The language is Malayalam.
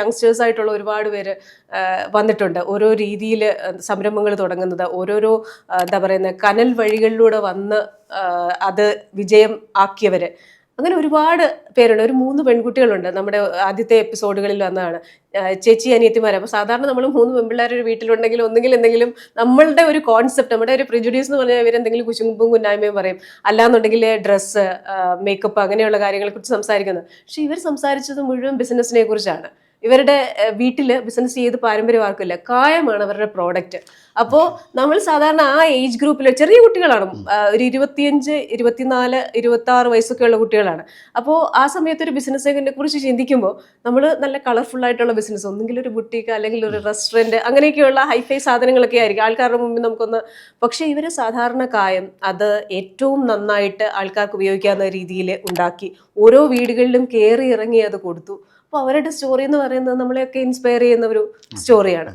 യങ്സ്റ്റേഴ്സ് ആയിട്ടുള്ള ഒരുപാട് പേര് വന്നിട്ടുണ്ട്. ഓരോ രീതിയിൽ സംരംഭങ്ങൾ തുടങ്ങുന്നത്, ഓരോരോ എന്താ പറയുന്നത് കനൽ വഴികളിലൂടെ വന്ന് അത് വിജയം ആക്കിയവര്, അങ്ങനെ ഒരുപാട് പേരുണ്ട്. ഒരു 3 പെൺകുട്ടികളുണ്ട് നമ്മുടെ ആദ്യത്തെ എപ്പിസോഡുകളിൽ വന്നതാണ്, ചേച്ചി അനിയത്തിമാർ. അപ്പോൾ സാധാരണ നമ്മൾ 3 പെൺപിള്ളേർ ഒരു വീട്ടിലുണ്ടെങ്കിൽ ഒന്നുകിൽ എന്തെങ്കിലും നമ്മളുടെ ഒരു കോൺസെപ്റ്റ്, നമ്മുടെ ഒരു പ്രിജുഡ്യൂസ് എന്ന് പറഞ്ഞാൽ ഇവരെന്തെങ്കിലും കുശുമ്പും കുന്നായ്മയും പറയും, അല്ലാന്നുണ്ടെങ്കിൽ ഡ്രസ്സ്, മേക്കപ്പ്, അങ്ങനെയുള്ള കാര്യങ്ങളെ കുറിച്ച് സംസാരിക്കുന്നത്. പക്ഷെ ഇവർ സംസാരിച്ചത് മുഴുവൻ ബിസിനസ്സിനെ കുറിച്ചാണ്. ഇവരുടെ വീട്ടിൽ ബിസിനസ് ചെയ്ത് പാരമ്പര്യം ആർക്കില്ല, കായമാണ് അവരുടെ പ്രോഡക്റ്റ്. അപ്പോൾ നമ്മൾ സാധാരണ ആ ഏജ് ഗ്രൂപ്പിൽ ചെറിയ കുട്ടികളാണ്, ഒരു 25, 24, 26 വയസ്സൊക്കെയുള്ള കുട്ടികളാണ്. അപ്പോൾ ആ സമയത്ത് ഒരു ബിസിനസ്സിനെ കുറിച്ച് ചിന്തിക്കുമ്പോൾ നമ്മൾ നല്ല കളർഫുൾ ആയിട്ടുള്ള ബിസിനസ്, ഒന്നെങ്കിൽ ഒരു ബുട്ടീക്ക് അല്ലെങ്കിൽ ഒരു റെസ്റ്റോറൻറ്റ്, അങ്ങനെയൊക്കെയുള്ള ഹൈഫൈ സാധനങ്ങളൊക്കെ ആയിരിക്കും ആൾക്കാരുടെ മുമ്പിൽ നമുക്കൊന്ന്. പക്ഷേ ഇവർ സാധാരണ കായം അത് ഏറ്റവും നന്നായിട്ട് ആൾക്കാർക്ക് ഉപയോഗിക്കാവുന്ന രീതിയിൽ ഉണ്ടാക്കി ഓരോ വീടുകളിലും കയറി ഇറങ്ങി അത് കൊടുത്തു. അപ്പോൾ അവരുടെ സ്റ്റോറി എന്ന് പറയുന്നത് നമ്മളെയൊക്കെ ഇൻസ്പയർ ചെയ്യുന്ന ഒരു സ്റ്റോറിയാണ്.